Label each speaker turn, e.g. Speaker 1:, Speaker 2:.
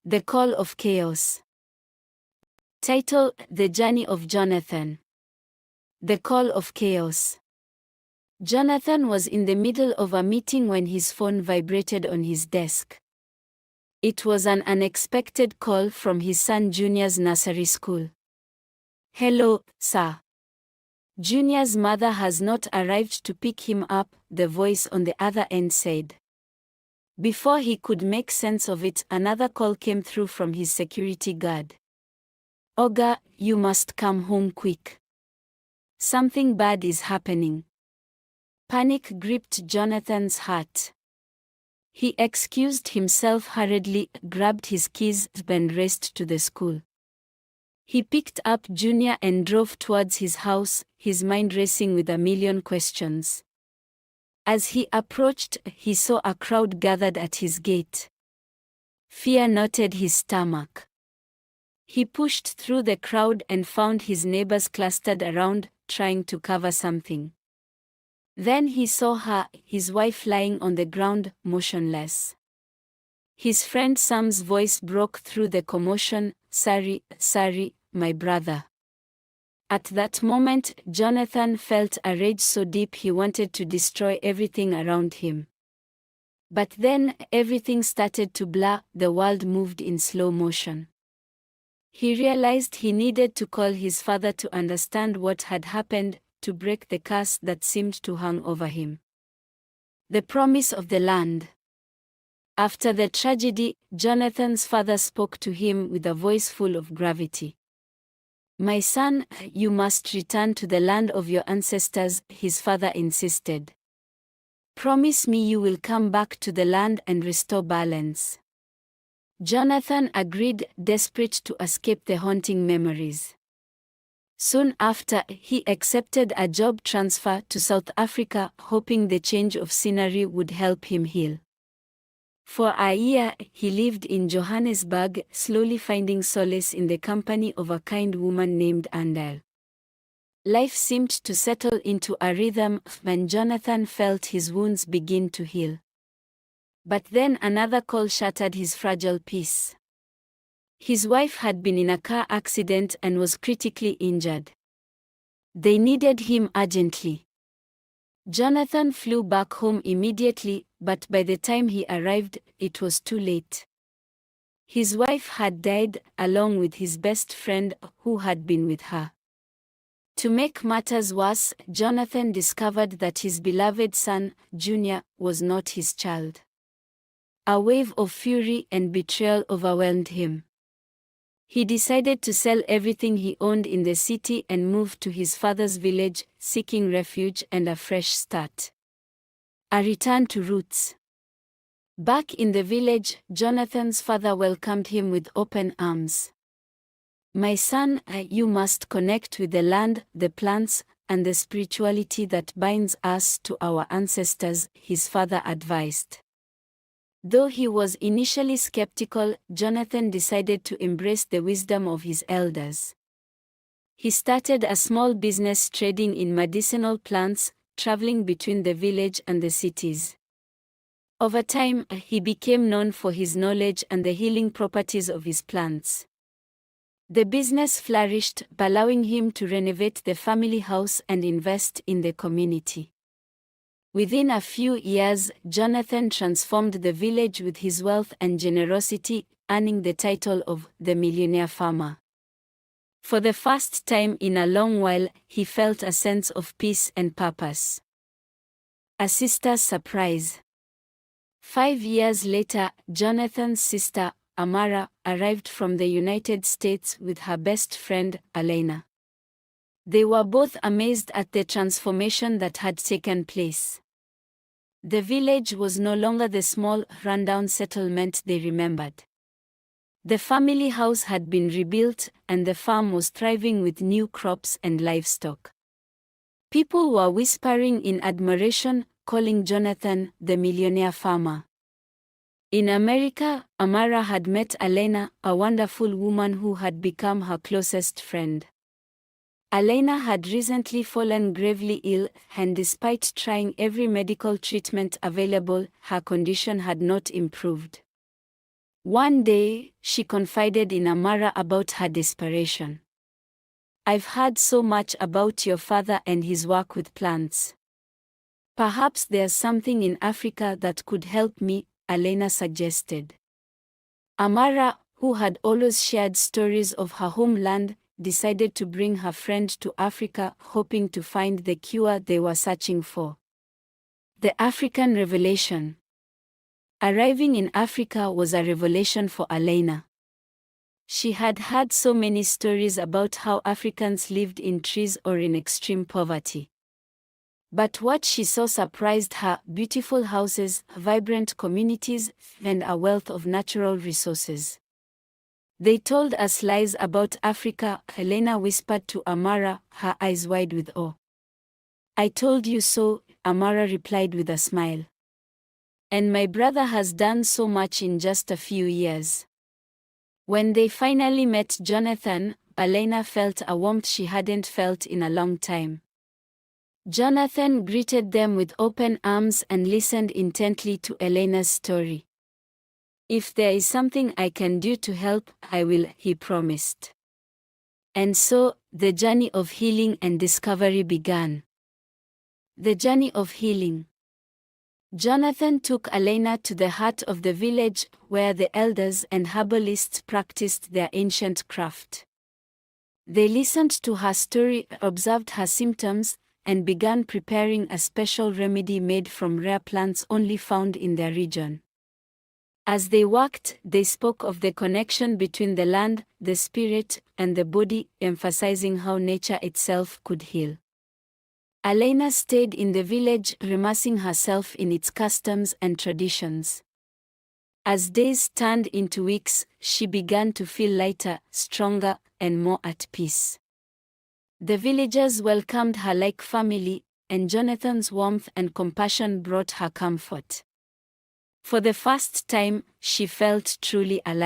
Speaker 1: The Call of Chaos. Title: The Journey of Jonathan. The Call of Chaos. Jonathan was in the middle of a meeting when his phone vibrated on his desk. It was an unexpected call from his son Junior's nursery school. "Hello, sir. Junior's mother has not arrived to pick him up," the voice on the other end said. Before he could make sense of it, another call came through from his security guard. "Olga, you must come home quick. Something bad is happening." Panic gripped Jonathan's heart. He excused himself hurriedly, grabbed his keys, and raced to the school. He picked up Junior and drove towards his house, his mind racing with a million questions. As he approached, he saw a crowd gathered at his gate. Fear knotted his stomach. He pushed through the crowd and found his neighbors clustered around, trying to cover something. Then he saw her, his wife, lying on the ground, motionless. His friend Sam's voice broke through the commotion. Sorry, my brother." At that moment, Jonathan felt a rage so deep he wanted to destroy everything around him. But then, everything started to blur, the world moved in slow motion. He realized he needed to call his father to understand what had happened, to break the curse that seemed to hang over him. The promise of the land. After the tragedy, Jonathan's father spoke to him with a voice full of gravity. "My son, you must return to the land of your ancestors," his father insisted. "Promise me you will come back to the land and restore balance." Jonathan agreed, desperate to escape the haunting memories. Soon after, he accepted a job transfer to South Africa, hoping the change of scenery would help him heal. For a year, he lived in Johannesburg, slowly finding solace in the company of a kind woman named Andel. Life seemed to settle into a rhythm when Jonathan felt his wounds begin to heal. But then another call shattered his fragile peace. His wife had been in a car accident and was critically injured. They needed him urgently. Jonathan flew back home immediately, but by the time he arrived, it was too late. His wife had died, along with his best friend, who had been with her. To make matters worse, Jonathan discovered that his beloved son, Junior, was not his child. A wave of fury and betrayal overwhelmed him. He decided to sell everything he owned in the city and move to his father's village, seeking refuge and a fresh start. A return to roots. Back in the village, Jonathan's father welcomed him with open arms. "My son, you must connect with the land, the plants, and the spirituality that binds us to our ancestors," his father advised. Though he was initially skeptical, Jonathan decided to embrace the wisdom of his elders. He started a small business trading in medicinal plants, traveling between the village and the cities. Over time, he became known for his knowledge and the healing properties of his plants. The business flourished, allowing him to renovate the family house and invest in the community. Within a few years, Jonathan transformed the village with his wealth and generosity, earning the title of the Millionaire Farmer. For the first time in a long while, he felt a sense of peace and purpose. A sister's surprise. 5 years later, Jonathan's sister, Amara, arrived from the United States with her best friend, Elena. They were both amazed at the transformation that had taken place. The village was no longer the small, rundown settlement they remembered. The family house had been rebuilt, and the farm was thriving with new crops and livestock. People were whispering in admiration, calling Jonathan the Millionaire Farmer. In America, Amara had met Elena, a wonderful woman who had become her closest friend. Elena had recently fallen gravely ill, and despite trying every medical treatment available, her condition had not improved. One day, she confided in Amara about her desperation. "I've heard so much about your father and his work with plants. Perhaps there's something in Africa that could help me," Elena suggested. Amara, who had always shared stories of her homeland, decided to bring her friend to Africa, hoping to find the cure they were searching for. The African Revelation. Arriving in Africa was a revelation for Elena. She had heard so many stories about how Africans lived in trees or in extreme poverty. But what she saw surprised her: beautiful houses, vibrant communities, and a wealth of natural resources. "They told us lies about Africa," Elena whispered to Amara, her eyes wide with awe. "I told you so," Amara replied with a smile. "And my brother has done so much in just a few years." When they finally met Jonathan, Elena felt a warmth she hadn't felt in a long time. Jonathan greeted them with open arms and listened intently to Elena's story. "If there is something I can do to help, I will," he promised. And so, the journey of healing and discovery began. The journey of healing. Jonathan took Elena to the heart of the village, where the elders and herbalists practiced their ancient craft. They listened to her story, observed her symptoms, and began preparing a special remedy made from rare plants only found in their region. As they worked, they spoke of the connection between the land, the spirit, and the body, emphasizing how nature itself could heal. Elena stayed in the village, immersing herself in its customs and traditions. As days turned into weeks, she began to feel lighter, stronger, and more at peace. The villagers welcomed her like family, and Jonathan's warmth and compassion brought her comfort. For the first time, she felt truly alive.